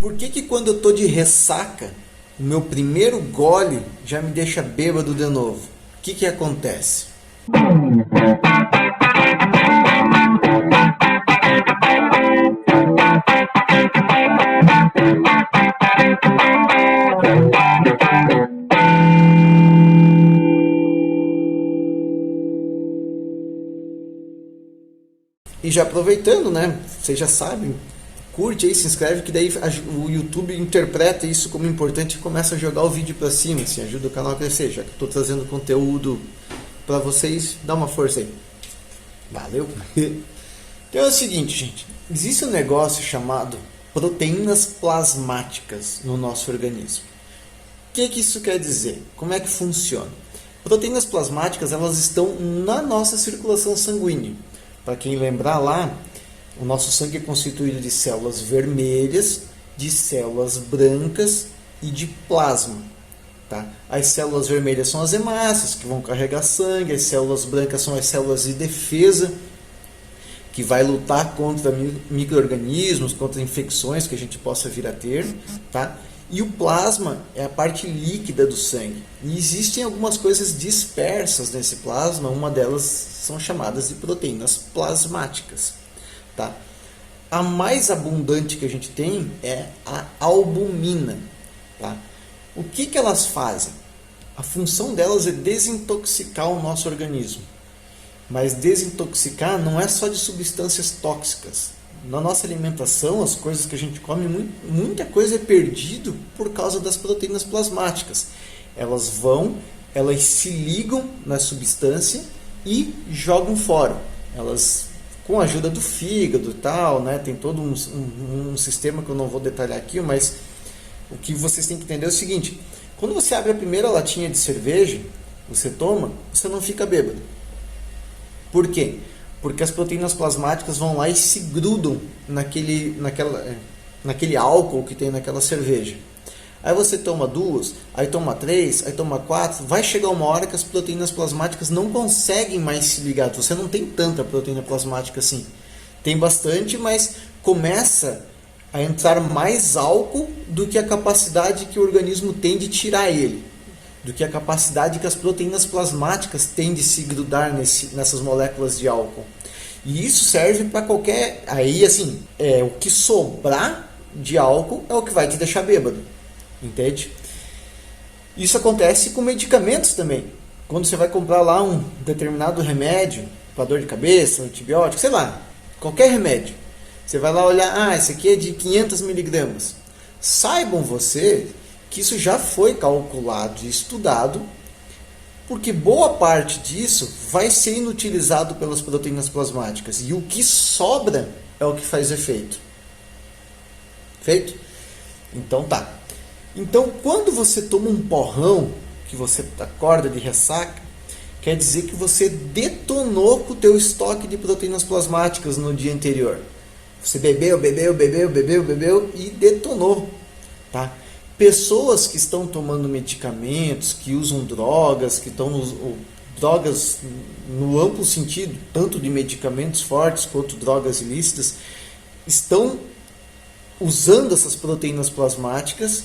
Por que que quando eu tô de ressaca, o meu primeiro gole já me deixa bêbado de novo? O que que acontece? E já aproveitando, né? Vocês já sabem, curte aí, se inscreve, que daí o YouTube interpreta isso como importante e começa a jogar o vídeo para cima, assim, ajuda o canal a crescer, já que estou trazendo conteúdo para vocês, dá uma força aí. Valeu! Então é o seguinte, gente, existe um negócio chamado proteínas plasmáticas no nosso organismo. O que isso quer dizer? Como é que funciona? Proteínas plasmáticas, elas estão na nossa circulação sanguínea. Para quem lembrar lá, o nosso sangue é constituído de células vermelhas, de células brancas e de plasma. Tá? As células vermelhas são as hemácias, que vão carregar sangue, as células brancas são as células de defesa, que vai lutar contra micro-organismos, contra infecções que a gente possa vir a ter. Tá? E o plasma é a parte líquida do sangue. E existem algumas coisas dispersas nesse plasma, uma delas são chamadas de proteínas plasmáticas. Tá? A mais abundante que a gente tem é a albumina. Tá? O que elas fazem? A função delas é desintoxicar o nosso organismo. Mas desintoxicar não é só de substâncias tóxicas. Na nossa alimentação, as coisas que a gente come, muita coisa é perdido por causa das proteínas plasmáticas. Elas se ligam na substância e jogam fora. Elas, com a ajuda do fígado e tal, né, tem todo um sistema que eu não vou detalhar aqui, mas o que vocês têm que entender é o seguinte: quando você abre a primeira latinha de cerveja, você toma, você não fica bêbado. Por quê? Porque as proteínas plasmáticas vão lá e se grudam naquele álcool que tem naquela cerveja. Aí você toma 2, aí toma 3, aí toma 4, vai chegar uma hora que as proteínas plasmáticas não conseguem mais se ligar. Você não tem tanta proteína plasmática assim. Tem bastante, mas começa a entrar mais álcool do que a capacidade que o organismo tem de tirar ele. Do que a capacidade que as proteínas plasmáticas têm de se grudar nessas moléculas de álcool. E isso serve para qualquer... Aí, assim, o que sobrar de álcool é o que vai te deixar bêbado. Entende? Isso acontece com medicamentos também. Quando você vai comprar lá um determinado remédio para dor de cabeça, antibiótico, sei lá, qualquer remédio. Você vai lá olhar, esse aqui é de 500 miligramas. Saibam você que isso já foi calculado e estudado, porque boa parte disso vai ser inutilizado pelas proteínas plasmáticas. E o que sobra é o que faz efeito. Feito? Então tá. Então quando você toma um porrão, que você acorda de ressaca, quer dizer que você detonou com o teu estoque de proteínas plasmáticas no dia anterior. Você bebeu e detonou. Tá? Pessoas que estão tomando medicamentos, que usam drogas, que estão drogas no amplo sentido, tanto de medicamentos fortes quanto drogas ilícitas, estão usando essas proteínas plasmáticas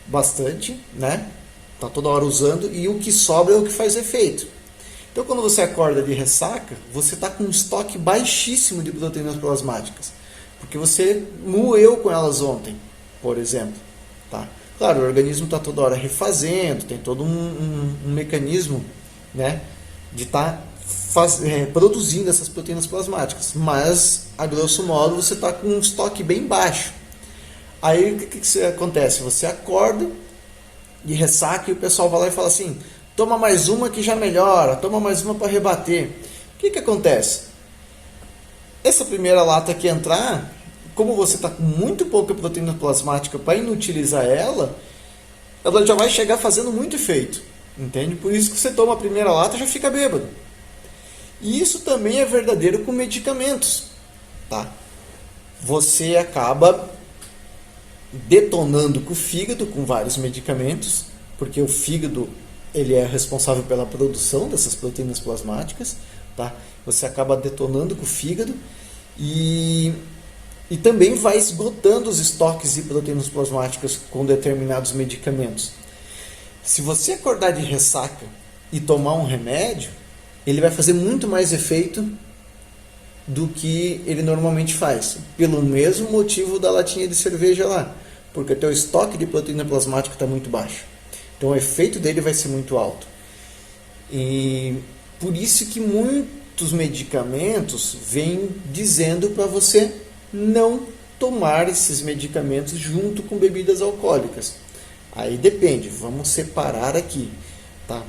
bastante, né? Tá toda hora usando, e o que sobra é o que faz efeito. Então, quando você acorda de ressaca, você está com um estoque baixíssimo de proteínas plasmáticas, porque você moeu com elas ontem, por exemplo, tá? Claro, o organismo está toda hora refazendo, tem todo um mecanismo, né, de estar produzindo essas proteínas plasmáticas, mas, a grosso modo, você está com um estoque bem baixo. Aí o que acontece? Você acorda de ressaca e o pessoal vai lá e fala assim: toma mais uma que já melhora, toma mais uma para rebater. O que acontece? Essa primeira lata que entrar, como você está com muito pouca proteína plasmática para inutilizar ela já vai chegar fazendo muito efeito. Entende? Por isso que você toma a primeira lata e já fica bêbado. E isso também é verdadeiro com medicamentos. Tá? Você acaba detonando com o fígado, com vários medicamentos, porque o fígado ele é responsável pela produção dessas proteínas plasmáticas. Tá? Você acaba detonando com o fígado e E também vai esgotando os estoques de proteínas plasmáticas com determinados medicamentos. Se você acordar de ressaca e tomar um remédio, ele vai fazer muito mais efeito do que ele normalmente faz, pelo mesmo motivo da latinha de cerveja lá, porque o teu estoque de proteína plasmática está muito baixo. Então o efeito dele vai ser muito alto. E por isso que muitos medicamentos vêm dizendo para você não tomar esses medicamentos junto com bebidas alcoólicas. Aí depende, vamos separar aqui, tá?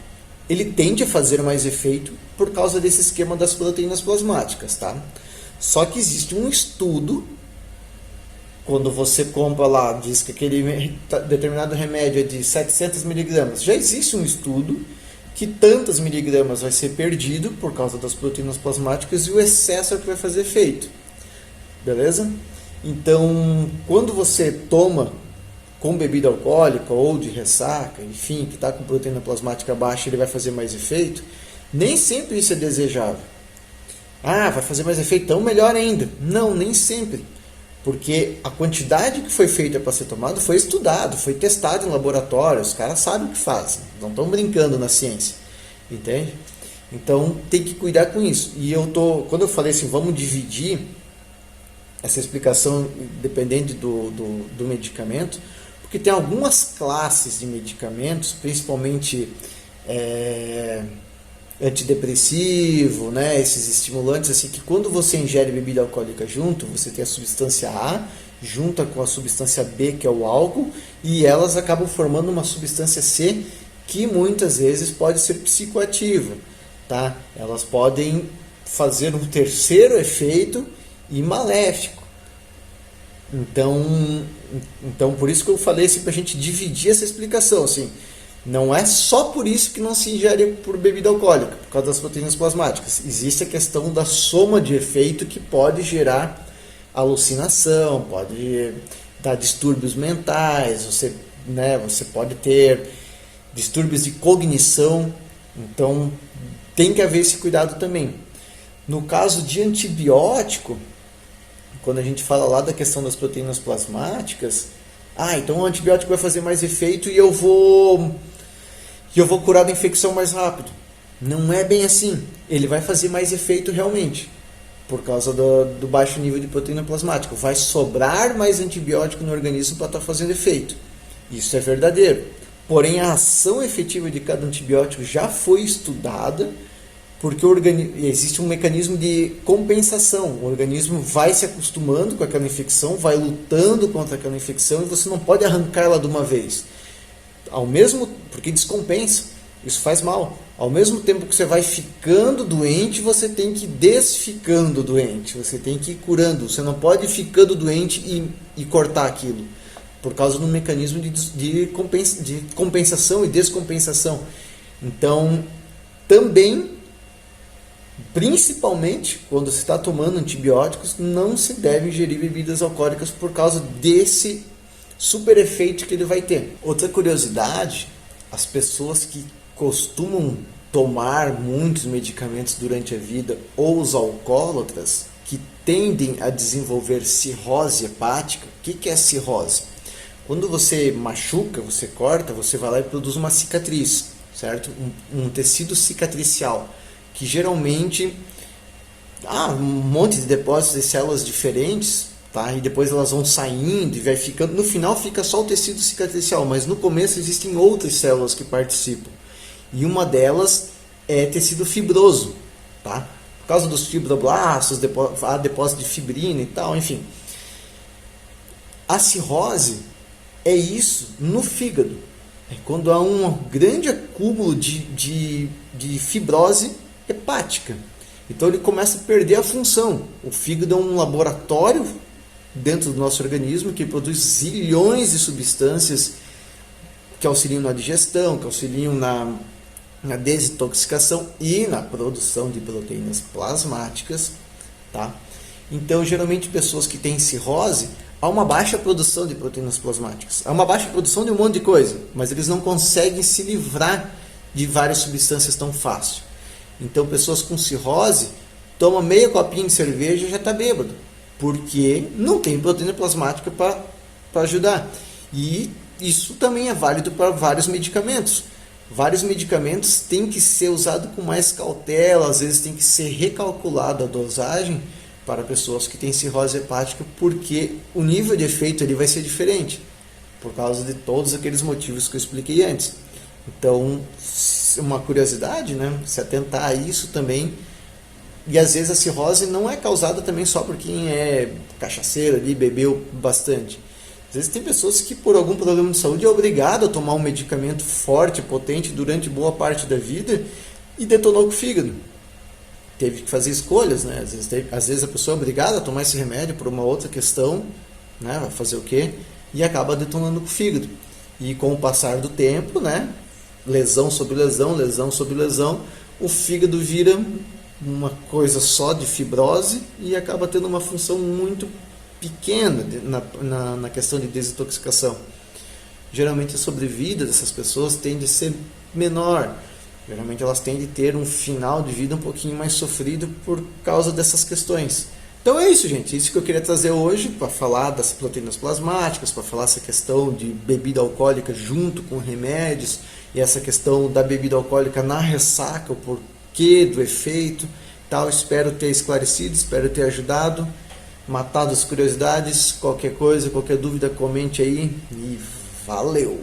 Ele tende a fazer mais efeito por causa desse esquema das proteínas plasmáticas, tá? Só que existe um estudo, quando você compra lá, diz que aquele determinado remédio é de 700 miligramas, já existe um estudo que tantas miligramas vai ser perdido por causa das proteínas plasmáticas e o excesso é o que vai fazer efeito. Beleza? Então, quando você toma com bebida alcoólica ou de ressaca, enfim, que está com proteína plasmática baixa, ele vai fazer mais efeito, nem sempre isso é desejável. Ah, vai fazer mais efeito, então melhor ainda. Não, nem sempre. Porque a quantidade que foi feita para ser tomado foi estudado, foi testado em laboratório, os caras sabem o que fazem, não estão brincando na ciência, entende? Então tem que cuidar com isso. E quando eu falei assim, vamos dividir essa explicação dependendo do medicamento, porque tem algumas classes de medicamentos, principalmente antidepressivo, né, esses estimulantes, assim, que quando você ingere bebida alcoólica junto, você tem a substância A junta com a substância B, que é o álcool, e elas acabam formando uma substância C que muitas vezes pode ser psicoativa, tá? Elas podem fazer um terceiro efeito e maléfico. Então por isso que eu falei assim, para a gente dividir essa explicação, assim, não é só por isso que não se ingere por bebida alcoólica, por causa das proteínas plasmáticas. Existe a questão da soma de efeito que pode gerar alucinação, pode dar distúrbios mentais, você pode ter distúrbios de cognição, então tem que haver esse cuidado também. No caso de antibiótico, quando a gente fala lá da questão das proteínas plasmáticas, então o antibiótico vai fazer mais efeito e eu vou curar da infecção mais rápido. Não é bem assim. Ele vai fazer mais efeito realmente, por causa do baixo nível de proteína plasmática. Vai sobrar mais antibiótico no organismo para estar fazendo efeito. Isso é verdadeiro. Porém, a ação efetiva de cada antibiótico já foi estudada, porque existe um mecanismo de compensação. O organismo vai se acostumando com aquela infecção, vai lutando contra aquela infecção e você não pode arrancar ela de uma vez. Porque descompensa, isso faz mal. Ao mesmo tempo que você vai ficando doente, você tem que ir desficando doente, você tem que ir curando. Você não pode ir ficando doente e cortar aquilo, por causa do mecanismo de compensação e descompensação. Então, também, principalmente quando você está tomando antibióticos, não se deve ingerir bebidas alcoólicas por causa desse super efeito que ele vai ter. Outra curiosidade, as pessoas que costumam tomar muitos medicamentos durante a vida, ou os alcoólatras, que tendem a desenvolver cirrose hepática. O que é cirrose? Quando você machuca, você corta, você vai lá e produz uma cicatriz, certo? Um tecido cicatricial, que geralmente um monte de depósitos de células diferentes, tá? E depois elas vão saindo e vai ficando, no final fica só o tecido cicatricial, mas no começo existem outras células que participam, e uma delas é tecido fibroso, tá? Por causa dos fibroblastos, há depósito de fibrina e tal, enfim. A cirrose é isso no fígado, é quando há um grande acúmulo de fibrose hepática. Então ele começa a perder a função. O fígado é um laboratório dentro do nosso organismo que produz zilhões de substâncias que auxiliam na digestão, que auxiliam na desintoxicação e na produção de proteínas plasmáticas, tá? Então, geralmente, pessoas que têm cirrose, há uma baixa produção de proteínas plasmáticas, há uma baixa produção de um monte de coisa, mas eles não conseguem se livrar de várias substâncias tão fácil. Então, pessoas com cirrose tomam meia copinha de cerveja e já está bêbado. porque não tem proteína plasmática para ajudar. E isso também é válido para vários medicamentos. Vários medicamentos têm que ser usados com mais cautela, às vezes tem que ser recalculada a dosagem para pessoas que têm cirrose hepática, porque o nível de efeito ele vai ser diferente, por causa de todos aqueles motivos que eu expliquei antes. Então, uma curiosidade, né? Se atentar a isso também. E às vezes a cirrose não é causada também só por quem é cachaceiro ali, bebeu bastante. Às vezes tem pessoas que por algum problema de saúde é obrigado a tomar um medicamento forte, potente durante boa parte da vida e detonou com o fígado. Teve que fazer escolhas, né? Às vezes a pessoa é obrigada a tomar esse remédio por uma outra questão, né? Vai fazer o quê? E acaba detonando com o fígado. E com o passar do tempo, né? Lesão sobre lesão, lesão sobre lesão, o fígado vira uma coisa só de fibrose e acaba tendo uma função muito pequena na questão de desintoxicação. Geralmente a sobrevida dessas pessoas tende a ser menor. Geralmente elas tendem a ter um final de vida um pouquinho mais sofrido por causa dessas questões. Então é isso, gente. Isso que eu queria trazer hoje para falar das proteínas plasmáticas, para falar essa questão de bebida alcoólica junto com remédios e essa questão da bebida alcoólica na ressaca, o porquê do efeito, tal. Espero ter esclarecido, espero ter ajudado, matado as curiosidades. Qualquer coisa, qualquer dúvida, comente aí e valeu!